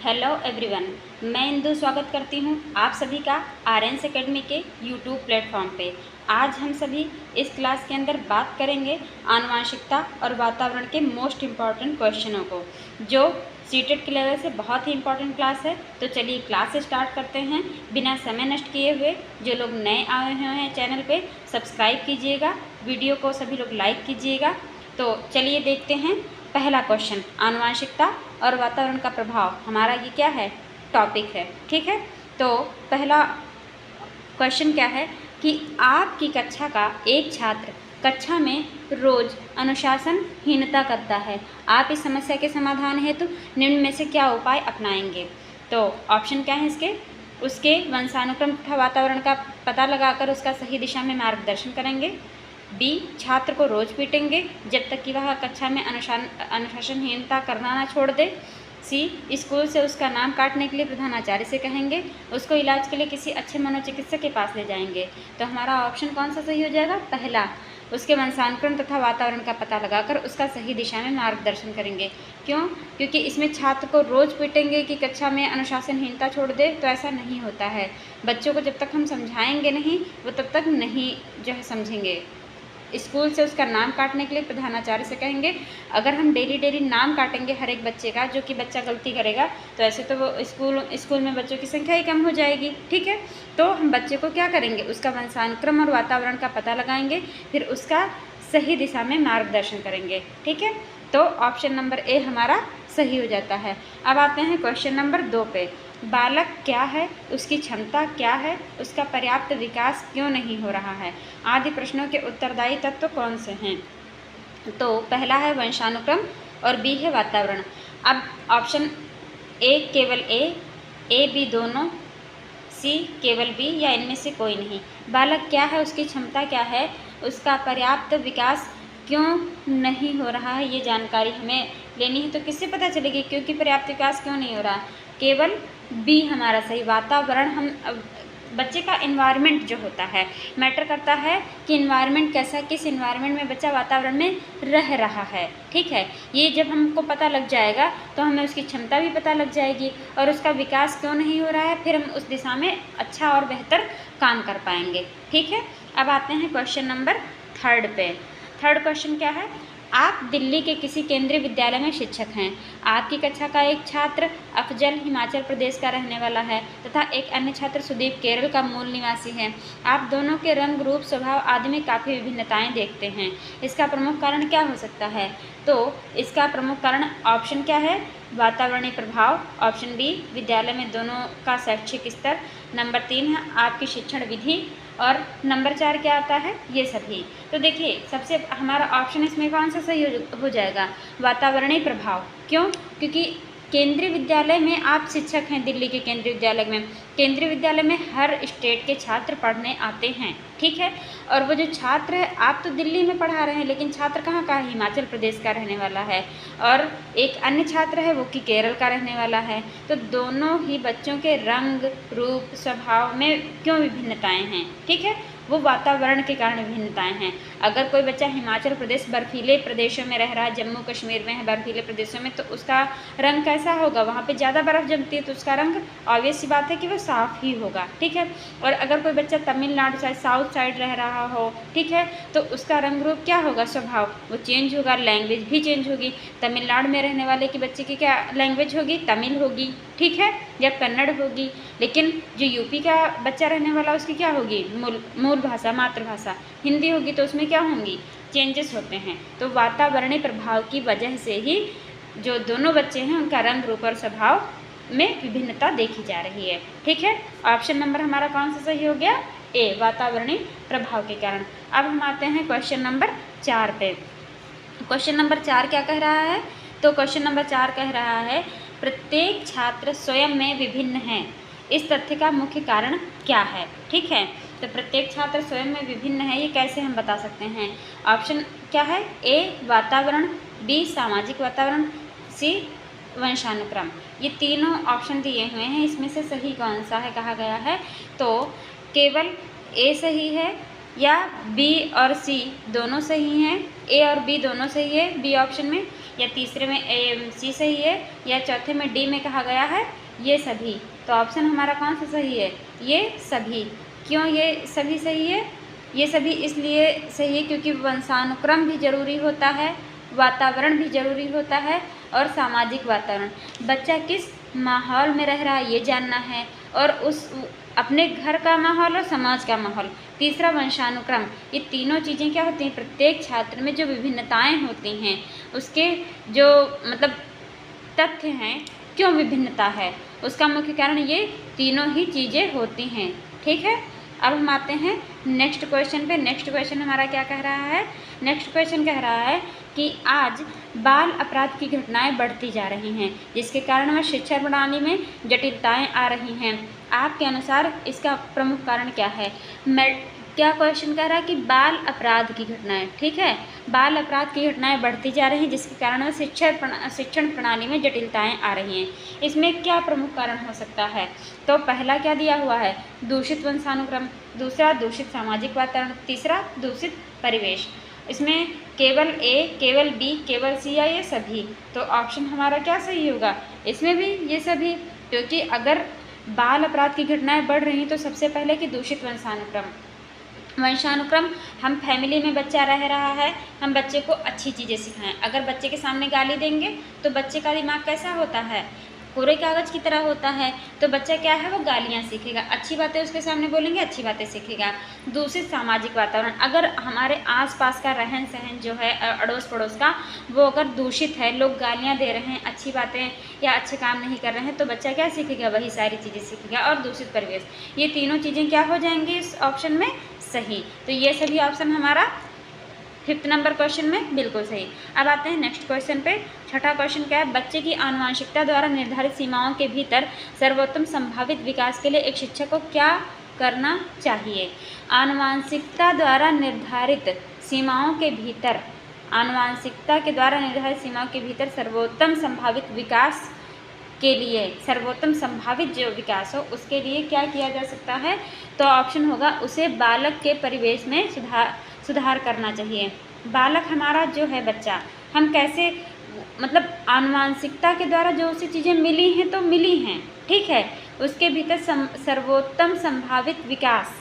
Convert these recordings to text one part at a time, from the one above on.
Hello everyone, मैं इंदु स्वागत करती हूँ आप सभी का आर्यन एकेडमी के यूट्यूब प्लेटफॉर्म पे। आज हम सभी इस क्लास के अंदर बात करेंगे आनुवंशिकता और वातावरण के मोस्ट इम्पॉर्टेंट क्वेश्चनों को, जो सीटेट के लेवल से बहुत ही इम्पॉर्टेंट क्लास है। तो चलिए क्लास स्टार्ट करते हैं बिना समय नष्ट किए हुए। जो लोग नए आए हुए हैं चैनल पे, सब्सक्राइब कीजिएगा, वीडियो को सभी लोग लाइक कीजिएगा। तो चलिए देखते हैं पहला क्वेश्चन, आनुवंशिकता और वातावरण का प्रभाव। हमारा ये क्या है, टॉपिक है, ठीक है। तो पहला क्वेश्चन क्या है कि आपकी कक्षा का एक छात्र कक्षा में रोज अनुशासनहीनता करता है। आप इस समस्या के समाधान हेतु निम्न में से क्या उपाय अपनाएंगे। तो ऑप्शन क्या है इसके, उसके वंशानुक्रम तथा वातावरण का पता लगाकर उसका सही दिशा में मार्गदर्शन करेंगे। बी, छात्र को रोज पीटेंगे जब तक कि वह कक्षा में अनुशासनहीनता करना ना छोड़ दे। सी, स्कूल से उसका नाम काटने के लिए प्रधानाचार्य से कहेंगे। उसको इलाज के लिए किसी अच्छे मनोचिकित्सक के पास ले जाएंगे। तो हमारा ऑप्शन कौन सा सही हो जाएगा, पहला, उसके वंशानुक्रम तथा वातावरण का पता लगाकर उसका सही दिशा में मार्गदर्शन करेंगे। क्यों, क्योंकि इसमें छात्र को रोज पीटेंगे कि कक्षा में अनुशासनहीनता छोड़ दे, तो ऐसा नहीं होता है। बच्चों को जब तक हम समझाएंगे नहीं, वो तब तक नहीं जो है समझेंगे। स्कूल से उसका नाम काटने के लिए प्रधानाचार्य से कहेंगे। अगर हम डेली नाम काटेंगे हर एक बच्चे का, जो कि बच्चा गलती करेगा, तो ऐसे तो वो स्कूल में बच्चों की संख्या ही कम हो जाएगी, ठीक है। तो हम बच्चे को क्या करेंगे, उसका वंशानुक्रम और वातावरण का पता लगाएंगे, फिर उसका सही दिशा में मार्गदर्शन करेंगे, ठीक है। तो ऑप्शन नंबर ए हमारा सही हो जाता है। अब आते हैं क्वेश्चन नंबर 2 पे। बालक क्या है, उसकी क्षमता क्या है, उसका पर्याप्त विकास क्यों नहीं हो रहा है, आदि प्रश्नों के उत्तरदायी तत्व कौन से हैं। तो पहला है वंशानुक्रम और बी है वातावरण। अब ऑप्शन ए केवल ए बी दोनों, सी केवल बी, या इनमें से कोई नहीं। बालक क्या है, उसकी क्षमता क्या है, उसका पर्याप्त विकास क्यों नहीं हो रहा है, ये जानकारी हमें लेनी है। तो किससे पता चलेगी क्योंकि पर्याप्त विकास क्यों नहीं हो रहा, केवल बी हमारा सही। वातावरण, हम बच्चे का इन्वायरमेंट जो होता है मैटर करता है कि इन्वायरमेंट कैसा, किस इन्वायरमेंट में बच्चा वातावरण में रह रहा है, ठीक है। ये जब हमको पता लग जाएगा तो हमें उसकी क्षमता भी पता लग जाएगी और उसका विकास क्यों नहीं हो रहा है, फिर हम उस दिशा में अच्छा और बेहतर काम कर पाएंगे, ठीक है। अब आते हैं क्वेश्चन नंबर 3 पे। थर्ड क्वेश्चन क्या है, आप दिल्ली के किसी केंद्रीय विद्यालय में शिक्षक हैं। आपकी कक्षा का एक छात्र अफजल हिमाचल प्रदेश का रहने वाला है तथा एक अन्य छात्र सुदीप केरल का मूल निवासी है। आप दोनों के रंग, रूप, स्वभाव आदि में काफ़ी विभिन्नताएं देखते हैं। इसका प्रमुख कारण क्या हो सकता है। तो इसका प्रमुख कारण ऑप्शन क्या है, वातावरणीय प्रभाव, ऑप्शन बी विद्यालय में दोनों का शैक्षिक स्तर, नंबर 3 है आपकी शिक्षण विधि, और नंबर 4 क्या आता है, ये सभी। तो देखिए सबसे हमारा ऑप्शन इसमें कौन सा सही हो जाएगा, वातावरणीय प्रभाव। क्यों, क्योंकि केंद्रीय विद्यालय में आप शिक्षक हैं, दिल्ली के केंद्रीय विद्यालय में। केंद्रीय विद्यालय में हर स्टेट के छात्र पढ़ने आते हैं, ठीक है। और वो जो छात्र है, आप तो दिल्ली में पढ़ा रहे हैं, लेकिन छात्र कहाँ का है, हिमाचल प्रदेश का रहने वाला है, और एक अन्य छात्र है वो कि केरल का रहने वाला है। तो दोनों ही बच्चों के रंग, रूप, स्वभाव में क्यों विभिन्नताएं हैं, ठीक है, वो वातावरण के कारण विभिन्नताएं हैं। अगर कोई बच्चा हिमाचल प्रदेश बर्फीले प्रदेशों में रह रहा है, जम्मू कश्मीर में है बर्फीले प्रदेशों में, तो उसका रंग कैसा होगा, वहाँ पे ज़्यादा बर्फ़ जमती है, तो उसका रंग ऑब्वियस सी बात है कि वो साफ़ ही होगा, ठीक है। और अगर कोई बच्चा तमिलनाडु साइड, साउथ साइड रह रहा हो, ठीक है, तो उसका रंग रूप क्या होगा, स्वभाव वो चेंज होगा, लैंग्वेज भी चेंज होगी। तमिलनाडु में रहने वाले के बच्चे की क्या लैंग्वेज होगी, तमिल होगी, ठीक है, या कन्नड़ होगी। लेकिन जो यूपी का बच्चा रहने वाला उसकी क्या होगी, मूल भाषा, मातृभाषा हिंदी होगी, तो उसमें क्या होंगी, चेंजेस होते हैं। तो वातावरणीय प्रभाव की वजह से ही जो दोनों बच्चे हैं उनका रंग, रूप और स्वभाव में विभिन्नता देखी जा रही है, ठीक है। ऑप्शन नंबर हमारा कौन सा सही हो गया, ए, वातावरणीय प्रभाव के कारण। अब हम आते हैं क्वेश्चन नंबर 4 पे। क्वेश्चन नंबर 4 क्या कह रहा है, तो क्वेश्चन नंबर 4 कह रहा है प्रत्येक छात्र स्वयं में विभिन्न है, इस तथ्य का मुख्य कारण क्या है, ठीक है। तो प्रत्येक छात्र स्वयं में विभिन्न है, ये कैसे हम बता सकते हैं। ऑप्शन क्या है, ए वातावरण, बी सामाजिक वातावरण, सी वंशानुक्रम। ये तीनों ऑप्शन दिए हुए हैं, इसमें से सही कौन सा है कहा गया है। तो केवल ए सही है या बी और सी दोनों सही हैं, ए और बी दोनों सही है बी ऑप्शन में, या तीसरे में सी सही है, या चौथे में डी में कहा गया है ये सभी। तो ऑप्शन हमारा कौन सा सही है? ये सभी। क्यों ये सभी सही है? ये सभी इसलिए सही है क्योंकि वंशानुक्रम भी जरूरी होता है, वातावरण भी जरूरी होता है, और सामाजिक वातावरण, बच्चा किस माहौल में रह रहा है ये जानना है, और उस अपने घर का माहौल और समाज का माहौल। तीसरा वंशानुक्रम, ये तीनों चीज़ें क्या होती हैं? प्रत्येक छात्र में जो विभिन्नताएं होती हैं उसके जो मतलब तथ्य हैं, क्यों विभिन्नता है, उसका मुख्य कारण ये तीनों ही चीज़ें होती हैं। ठीक है, अब हम आते हैं नेक्स्ट क्वेश्चन पे। नेक्स्ट क्वेश्चन हमारा क्या कह रहा है? नेक्स्ट क्वेश्चन कह रहा है कि आज बाल अपराध की घटनाएं बढ़ती जा रही हैं, जिसके कारण वह शिक्षा प्रणाली में जटिलताएं आ रही हैं। आपके अनुसार इसका प्रमुख कारण क्या है? क्या क्वेश्चन कह रहा है कि बाल अपराध की घटनाएं, ठीक है, बाल अपराध की घटनाएं बढ़ती जा रही हैं जिसके कारण वह शिक्षण प्रणाली में जटिलताएं आ रही हैं। इसमें क्या प्रमुख कारण हो सकता है? तो पहला क्या दिया हुआ है? दूषित वंशानुक्रम, दूसरा दूषित सामाजिक वातावरण, तीसरा दूषित परिवेश। इसमें केवल ए, केवल बी, केवल सी या ये सभी? तो ऑप्शन हमारा क्या सही होगा? इसमें भी ये सभी, क्योंकि अगर बाल अपराध की घटनाएं बढ़ रही हैं तो सबसे पहले कि दूषित वंशानुक्रम, हम फैमिली में बच्चा रह रहा है, हम बच्चे को अच्छी चीज़ें सिखाएं। अगर बच्चे के सामने गाली देंगे तो बच्चे का दिमाग कैसा होता है? कोरे कागज़ की तरह होता है। तो बच्चा क्या है? वो गालियाँ सीखेगा। अच्छी बातें उसके सामने बोलेंगे, अच्छी बातें सीखेगा। दूषित सामाजिक वातावरण, अगर हमारे आसपास का रहन सहन जो है अड़ोस पड़ोस का, वो अगर दूषित है, लोग गालियाँ दे रहे हैं, अच्छी बातें या अच्छे काम नहीं कर रहे हैं, तो बच्चा क्या सीखेगा? वही सारी चीज़ें सीखेगा। और दूषित परिवेश, ये तीनों चीज़ें क्या हो जाएंगी इस ऑप्शन में? सही। तो ये सभी ऑप्शन हमारा 5th नंबर क्वेश्चन में बिल्कुल सही। अब आते हैं नेक्स्ट क्वेश्चन पे। छठा क्वेश्चन क्या है? बच्चे की आनुवंशिकता द्वारा निर्धारित सीमाओं के भीतर सर्वोत्तम संभावित विकास के लिए एक शिक्षक को क्या करना चाहिए? आनुवंशिकता द्वारा निर्धारित सीमाओं के भीतर, आनुवंशिकता के द्वारा निर्धारित सीमाओं के भीतर सर्वोत्तम संभावित विकास के लिए, सर्वोत्तम संभावित जो विकास हो उसके लिए क्या किया जा सकता है? तो ऑप्शन होगा उसे बालक के परिवेश में सुधार करना चाहिए। बालक हमारा जो है बच्चा, हम कैसे मतलब आनुवंशिकता के द्वारा जो उसे चीज़ें मिली हैं तो मिली हैं, ठीक है, उसके भीतर सर्वोत्तम संभावित विकास,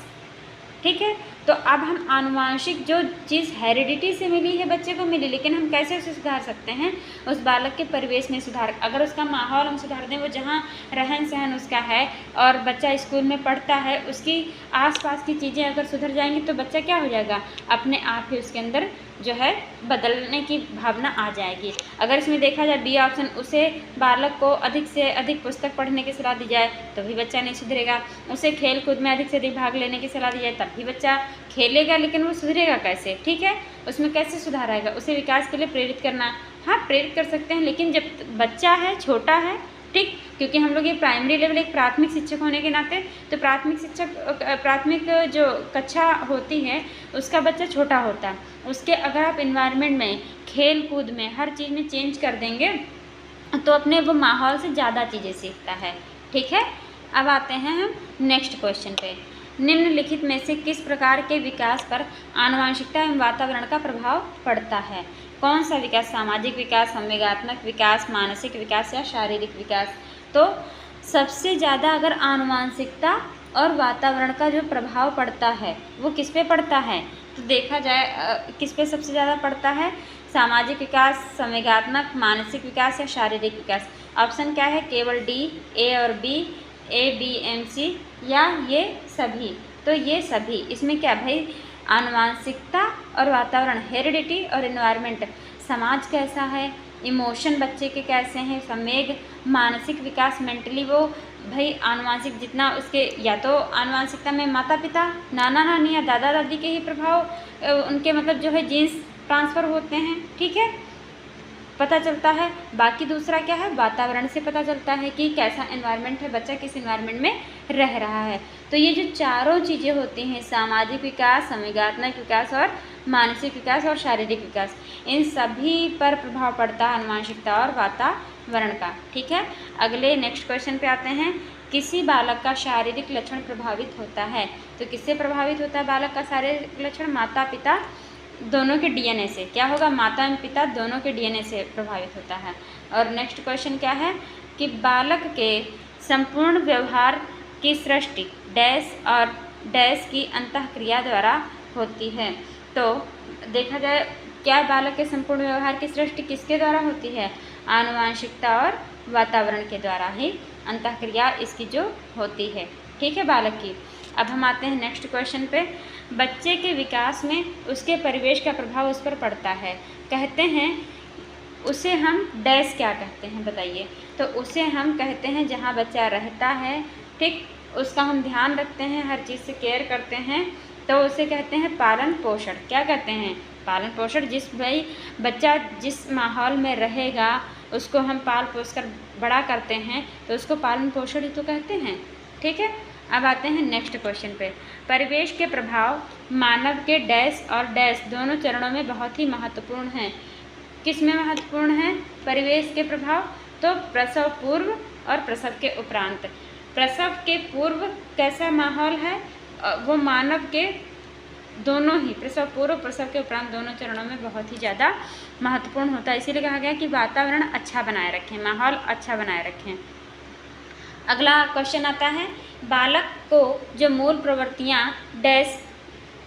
ठीक है। तो अब हम आनुवंशिक जो चीज़ हेरिडिटी से मिली है बच्चे को मिली, लेकिन हम कैसे उसे सुधार सकते हैं? उस बालक के परिवेश में सुधार, अगर उसका माहौल हम सुधार दें, वो जहाँ रहन सहन उसका है और बच्चा स्कूल में पढ़ता है, उसकी आसपास की चीज़ें अगर सुधर जाएंगी तो बच्चा क्या हो जाएगा? अपने आप ही उसके अंदर जो है बदलने की भावना आ जाएगी। अगर इसमें देखा जाए बी ऑप्शन, उसे बालक को अधिक से अधिक पुस्तक पढ़ने की सलाह दी जाए तो भी बच्चा नहीं सुधरेगा। उसे खेल कूद में अधिक से अधिक भाग लेने की सलाह दी जाए तब भी बच्चा खेलेगा, लेकिन वो सुधरेगा कैसे? ठीक है, उसमें कैसे सुधार आएगा? उसे विकास के लिए प्रेरित करना, हाँ प्रेरित कर सकते हैं, लेकिन जब बच्चा है, छोटा है, ठीक, क्योंकि हम लोग ये प्राइमरी लेवल एक प्राथमिक शिक्षक होने के नाते, तो प्राथमिक जो कक्षा होती है उसका बच्चा छोटा होता है, उसके अगर आप इन्वायरमेंट में, खेल कूद में, हर चीज़ में चेंज कर देंगे तो अपने वो माहौल से ज़्यादा चीज़ें सीखता है, ठीक है। अब आते हैं हम नेक्स्ट क्वेश्चन पे। निम्नलिखित में से किस प्रकार के विकास पर आनुवंशिकता एवं वातावरण का प्रभाव पड़ता है? कौन सा विकास? सामाजिक विकास, संवेगात्मक विकास, मानसिक विकास या शारीरिक विकास? तो सबसे ज़्यादा अगर आनुवंशिकता और वातावरण का जो प्रभाव पड़ता है वो किस पे पड़ता है? तो देखा जाए किस पे सबसे ज़्यादा पड़ता है? सामाजिक विकास, संवेगात्मक, मानसिक विकास या शारीरिक विकास? ऑप्शन क्या है? केवल डी, ए और B, A B M C या ये सभी? तो ये सभी। इसमें क्या भाई? आनुवंशिकता और वातावरण, हेरिडिटी और इन्वायरमेंट, समाज कैसा है, इमोशन बच्चे के कैसे हैं, संवेग, मानसिक विकास, मेंटली वो भाई आनुवंशिक जितना उसके, या तो आनुवंशिकता में माता पिता, नाना नानी या दादा दादी के ही प्रभाव उनके मतलब जो है जीन्स ट्रांसफ़र होते हैं, ठीक है, पता चलता है। बाकी दूसरा क्या है? वातावरण से पता चलता है कि कैसा एनवायरनमेंट है, बच्चा किस एनवायरनमेंट में रह रहा है। तो ये जो चारों चीज़ें होती हैं, सामाजिक विकास, संवेगात्मक विकास और मानसिक विकास और शारीरिक विकास, इन सभी पर प्रभाव पड़ता है आनुवंशिकता और वातावरण का, ठीक है। अगले नेक्स्ट क्वेश्चन पे आते हैं। किसी बालक का शारीरिक लक्षण प्रभावित होता है, तो किससे प्रभावित होता है बालक का शारीरिक लक्षण? माता पिता दोनों के डीएनए से। क्या होगा? माता एवं पिता दोनों के डीएनए से प्रभावित होता है। और नेक्स्ट क्वेश्चन क्या है कि बालक के संपूर्ण व्यवहार की सृष्टि डैश और डैश की अंतःक्रिया द्वारा होती है। तो देखा जाए क्या बालक के संपूर्ण व्यवहार की सृष्टि किसके द्वारा होती है? आनुवांशिकता और वातावरण के द्वारा ही अंतःक्रिया इसकी जो होती है, ठीक है, बालक की। अब हम आते हैं नेक्स्ट क्वेश्चन पे। बच्चे के विकास में उसके परिवेश का प्रभाव उस पर पड़ता है, कहते हैं उसे हम डैश क्या कहते हैं बताइए? तो उसे हम कहते हैं जहाँ बच्चा रहता है, ठीक, उसका हम ध्यान रखते हैं, हर चीज़ से केयर करते हैं, तो उसे कहते हैं पालन पोषण। क्या कहते हैं? पालन पोषण। जिस भाई बच्चा जिस माहौल में रहेगा उसको हम पाल पोस कर बड़ा करते हैं तो उसको पालन पोषण ही तो कहते हैं, ठीक है। अब आते हैं नेक्स्ट क्वेश्चन पे। परिवेश के प्रभाव मानव के डैश और डैश दोनों चरणों में बहुत ही महत्वपूर्ण हैं। किस में महत्वपूर्ण है परिवेश के प्रभाव? तो प्रसव पूर्व और प्रसव के उपरांत। प्रसव के पूर्व कैसा माहौल है? वो मानव के दोनों ही प्रसव पूर्व प्रसव के उपरांत दोनों चरणों में बहुत ही ज़्यादा महत्वपूर्ण होता है। इसीलिए कहा गया कि वातावरण अच्छा बनाए रखें, माहौल अच्छा बनाए रखें। अगला क्वेश्चन आता है, बालक को जो मूल प्रवृत्तियाँ डैश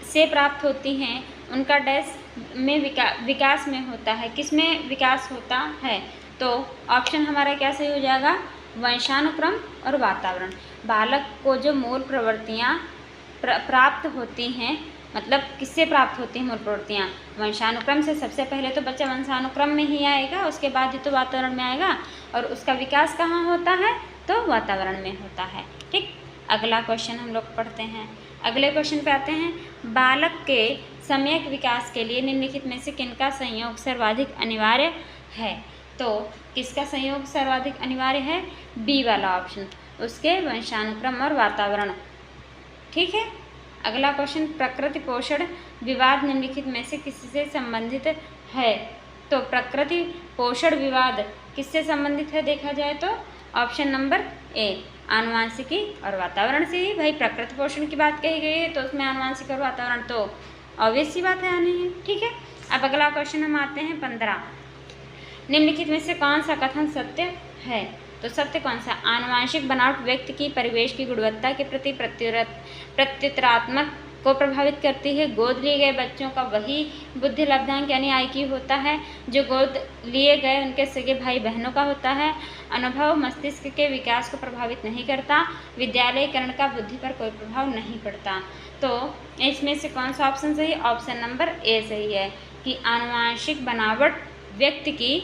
से प्राप्त होती हैं उनका डैश में विकास में होता है। किस में विकास होता है? तो ऑप्शन हमारा क्या सही हो जाएगा? वंशानुक्रम और वातावरण। बालक को जो मूल प्रवृत्तियाँ प्राप्त होती हैं, मतलब किससे प्राप्त होती हैं मूल प्रवृत्तियाँ? वंशानुक्रम से। सबसे पहले तो बच्चा वंशानुक्रम में ही आएगा, उसके बाद ही तो वातावरण में आएगा, और उसका विकास कहाँ होता है? तो वातावरण में होता है, ठीक। अगला क्वेश्चन हम लोग पढ़ते हैं। अगले क्वेश्चन पे आते हैं, बालक के सम्यक विकास के लिए निम्नलिखित में से किनका संयोग सर्वाधिक अनिवार्य है? तो किसका संयोग सर्वाधिक अनिवार्य है? बी वाला ऑप्शन, उसके वंशानुक्रम और वातावरण, ठीक है। अगला क्वेश्चन, प्रकृति पोषण विवाद निम्नलिखित में से किससे संबंधित है? तो प्रकृति पोषण विवाद किससे संबंधित है देखा जाए तो ऑप्शन नंबर ए, आनुवांशिकी और वातावरण से ही। भाई प्रकृति पोषण की बात कही गई है तो उसमें आनुवांशिक और वातावरण तो ऑब्वियस सी बात है आनी है, ठीक है। अब अगला क्वेश्चन हम आते हैं 15। निम्नलिखित में से कौन सा कथन सत्य है? तो सत्य कौन सा? आनुवांशिक बनावट व्यक्ति की परिवेश की गुणवत्ता के प्रति प्रत्युत्तरात्मक को प्रभावित करती है। गोद लिए गए बच्चों का वही बुद्धि लब्धांक यानी IQ होता है जो गोद लिए गए उनके सगे भाई बहनों का होता है। अनुभव मस्तिष्क के विकास को प्रभावित नहीं करता। विद्यालयीकरण का बुद्धि पर कोई प्रभाव नहीं पड़ता। तो इसमें से कौन सा ऑप्शन सही? ऑप्शन नंबर ए सही है कि आनुवांशिक बनावट व्यक्ति की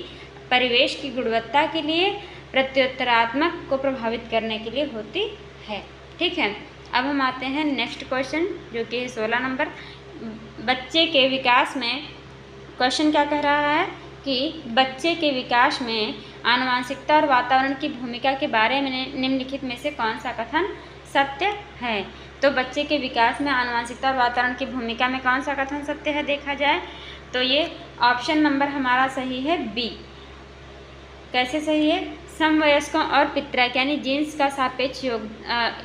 परिवेश की गुणवत्ता के लिए प्रत्युत्तरात्मक को प्रभावित करने के लिए होती है, ठीक है। अब हम आते हैं नेक्स्ट क्वेश्चन जो कि 16 नंबर। बच्चे के विकास में क्वेश्चन क्या कह रहा है कि बच्चे के विकास में आनुवांशिकता और वातावरण की भूमिका के बारे में निम्नलिखित में से कौन सा कथन सत्य है? तो बच्चे के विकास में आनुवांशिकता और वातावरण की भूमिका में कौन सा कथन सत्य है देखा जाए तो ये ऑप्शन नंबर हमारा सही है बी। कैसे सही है? समवयस्कों और पितृक यानी जीन्स का सापेक्ष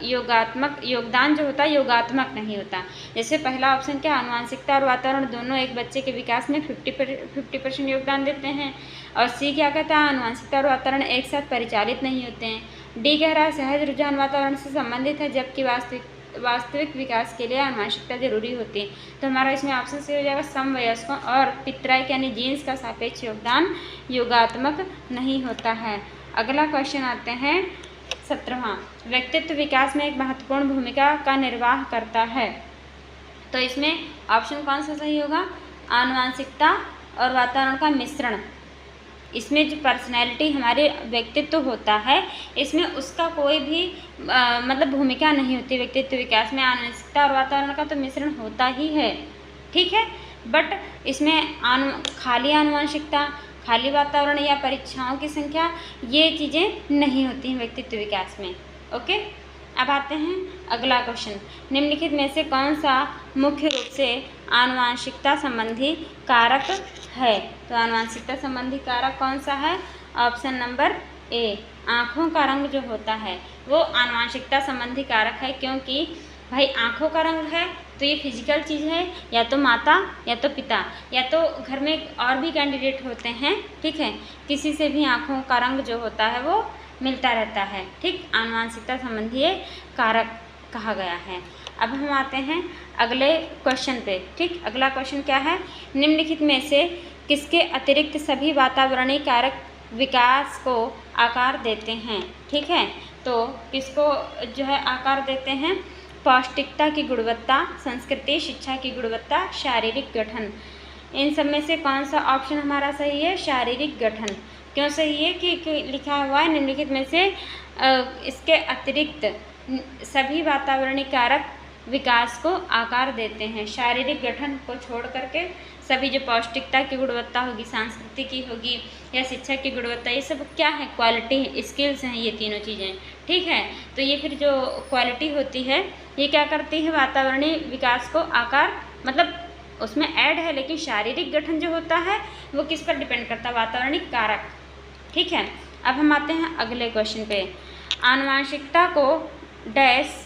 योगात्मक योगदान जो होता है योगात्मक नहीं होता। जैसे पहला ऑप्शन क्या, आनुवांशिकता और वातावरण दोनों एक बच्चे के विकास में 50% योगदान देते हैं, और सी क्या कहता है, आनुवांशिकता और वातावरण एक साथ परिचालित नहीं होते हैं। डी कह रहा है सहज रुझान वातावरण से संबंधित है जबकि वास्तविक विकास के लिए आनुवांशिकता जरूरी होती है। तो हमारा इसमें ऑप्शन सही हो जाएगा समवयस्कों और पितृक यानी जीन्स का सापेक्ष योगदान योगात्मक नहीं होता है। अगला क्वेश्चन आते हैं 17वां, व्यक्तित्व विकास में एक महत्वपूर्ण भूमिका का निर्वाह करता है। तो इसमें ऑप्शन कौन सा सही होगा? आनुवांशिकता और वातावरण का मिश्रण। इसमें जो पर्सनैलिटी हमारे व्यक्तित्व होता है इसमें उसका कोई भी मतलब भूमिका नहीं होती। व्यक्तित्व विकास में आनुवांशिकता और वातावरण का तो मिश्रण होता ही है, ठीक है, बट इसमें खाली आनुवांशिकता, खाली वातावरण या परीक्षाओं की संख्या ये चीज़ें नहीं होती हैं व्यक्तित्व विकास में, ओके। अब आते हैं अगला क्वेश्चन, निम्नलिखित में से कौन सा मुख्य रूप से आनुवांशिकता संबंधी कारक है? तो आनुवांशिकता संबंधी कारक कौन सा है? ऑप्शन नंबर ए, आँखों का रंग जो होता है वो आनुवांशिकता संबंधी कारक है, क्योंकि भाई आँखों का रंग है तो ये फिजिकल चीज़ है, या तो माता या तो पिता, या तो घर में और भी कैंडिडेट होते हैं, ठीक है, किसी से भी आँखों का रंग जो होता है वो मिलता रहता है, ठीक, आनुवांशिकता संबंधी कारक कहा गया है। अब हम आते हैं अगले क्वेश्चन पे, ठीक। अगला क्वेश्चन क्या है, निम्नलिखित में से किसके अतिरिक्त सभी वातावरणीय कारक विकास को आकार देते हैं, ठीक है। तो किसको जो है आकार देते हैं, पौष्टिकता की गुणवत्ता, संस्कृति, शिक्षा की गुणवत्ता, शारीरिक गठन। इन सब में से कौन सा ऑप्शन हमारा सही है, शारीरिक गठन। क्यों सही है कि लिखा हुआ है निम्नलिखित में से इसके अतिरिक्त सभी वातावरणीय कारक विकास को आकार देते हैं। शारीरिक गठन को छोड़ करके सभी जो पौष्टिकता की गुणवत्ता होगी, संस्कृति की होगी या शिक्षा की गुणवत्ता, ये सब क्या है, क्वालिटी, स्किल्स हैं ये तीनों चीज़ें, ठीक है। तो ये फिर जो क्वालिटी होती है ये क्या करती है, वातावरणीय विकास को आकार, मतलब उसमें ऐड है, लेकिन शारीरिक गठन जो होता है वो किस पर डिपेंड करता है, वातावरणीय कारक, ठीक है। अब हम आते हैं अगले क्वेश्चन पे, आनुवांशिकता को डैश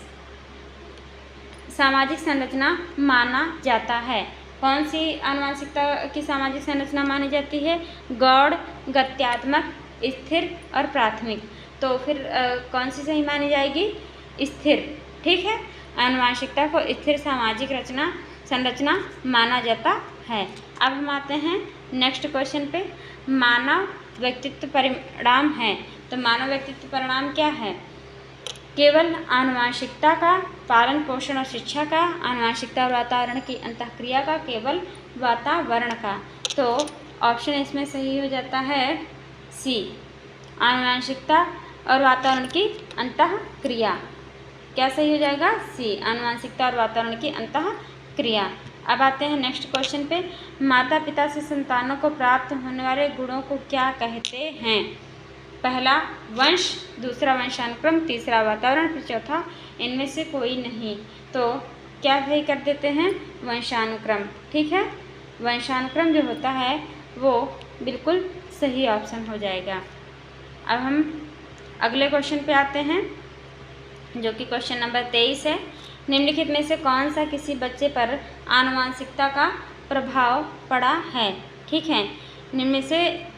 सामाजिक संरचना माना जाता है। कौन सी आनुवांशिकता की सामाजिक संरचना मानी जाती है, गौड़, गत्यात्मक, स्थिर और प्राथमिक। तो फिर कौन सी सही मानी जाएगी, स्थिर, ठीक है। आनुवांशिकता को स्थिर सामाजिक संरचना माना जाता है। अब हम आते हैं नेक्स्ट क्वेश्चन पे, मानव व्यक्तित्व परिणाम है। तो मानव व्यक्तित्व परिणाम क्या है, केवल आनुवांशिकता का, पालन पोषण और शिक्षा का, आनुवांशिकता और वातावरण की अंतःक्रिया का, केवल वातावरण का। तो ऑप्शन इसमें सही हो जाता है सी, आनुवांशिकता और वातावरण की अंतःक्रिया। क्या सही हो जाएगा, सी, आनुवांशिकता और वातावरण की अंतःक्रिया। अब आते हैं नेक्स्ट क्वेश्चन पे, माता पिता से संतानों को प्राप्त होने वाले गुणों को क्या कहते हैं। पहला वंश, दूसरा वंशानुक्रम, तीसरा वातावरण, फिर चौथा इनमें से कोई नहीं। तो क्या सही कर देते हैं, वंशानुक्रम, ठीक है। वंशानुक्रम जो होता है वो बिल्कुल सही ऑप्शन हो जाएगा। अब हम अगले क्वेश्चन पे आते हैं जो कि क्वेश्चन नंबर 23 है, निम्नलिखित में से कौन सा किसी बच्चे पर आनुवांशिकता का प्रभाव पड़ा है, ठीक है। निम्न में से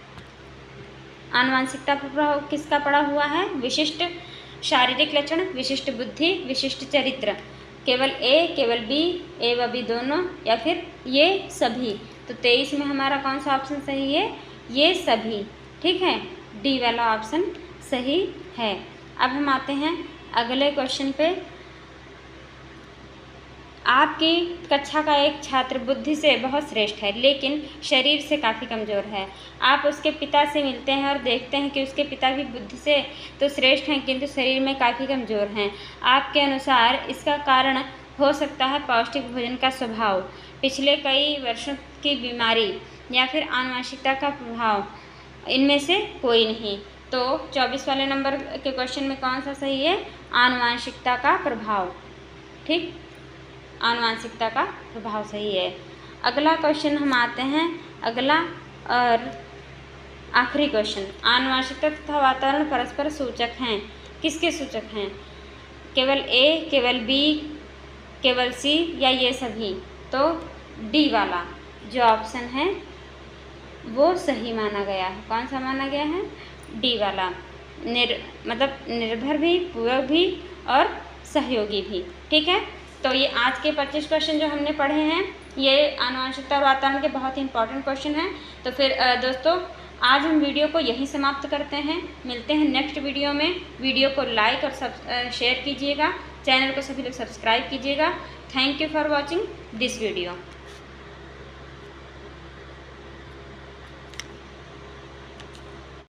आनुवांशिकता पर प्रभाव किसका पड़ा हुआ है, विशिष्ट शारीरिक लक्षण, विशिष्ट बुद्धि, विशिष्ट चरित्र, केवल ए, केवल बी, ए व बी दोनों, या फिर ये सभी। तो 23 में हमारा कौन सा ऑप्शन सही है, ये सभी, ठीक है, डी वाला ऑप्शन सही है। अब हम आते हैं अगले क्वेश्चन पे, आपकी कक्षा का एक छात्र बुद्धि से बहुत श्रेष्ठ है लेकिन शरीर से काफ़ी कमज़ोर है। आप उसके पिता से मिलते हैं और देखते हैं कि उसके पिता भी बुद्धि से तो श्रेष्ठ हैं किंतु शरीर में काफ़ी कमज़ोर हैं। आपके अनुसार इसका कारण हो सकता है पौष्टिक भोजन का स्वभाव, पिछले कई वर्षों की बीमारी, या फिर आनुवंशिकता का प्रभाव, इनमें से कोई नहीं। तो 24 वाले नंबर के क्वेश्चन में कौन सा सही है, आनुवंशिकता का प्रभाव, ठीक, आनुवंशिकता का प्रभाव सही है। अगला क्वेश्चन हम आते हैं, अगला और आखिरी क्वेश्चन, आनुवंशिकता तथा वातावरण परस्पर सूचक हैं, किसके सूचक हैं, केवल ए, केवल बी, केवल सी, या ये सभी। तो डी वाला जो ऑप्शन है वो सही माना गया है। कौन सा माना गया है, डी वाला, मतलब निर्भर भी, पूरक भी और सहयोगी भी, ठीक है। तो ये आज के 25 क्वेश्चन जो हमने पढ़े हैं ये आनुवंशिकता और वातावरण के बहुत ही इंपॉर्टेंट क्वेश्चन हैं। तो फिर दोस्तों आज हम वीडियो को यहीं समाप्त करते हैं, मिलते हैं नेक्स्ट वीडियो में। वीडियो को लाइक और शेयर कीजिएगा, चैनल को सभी लोग सब्सक्राइब कीजिएगा। Thank you for watching this video.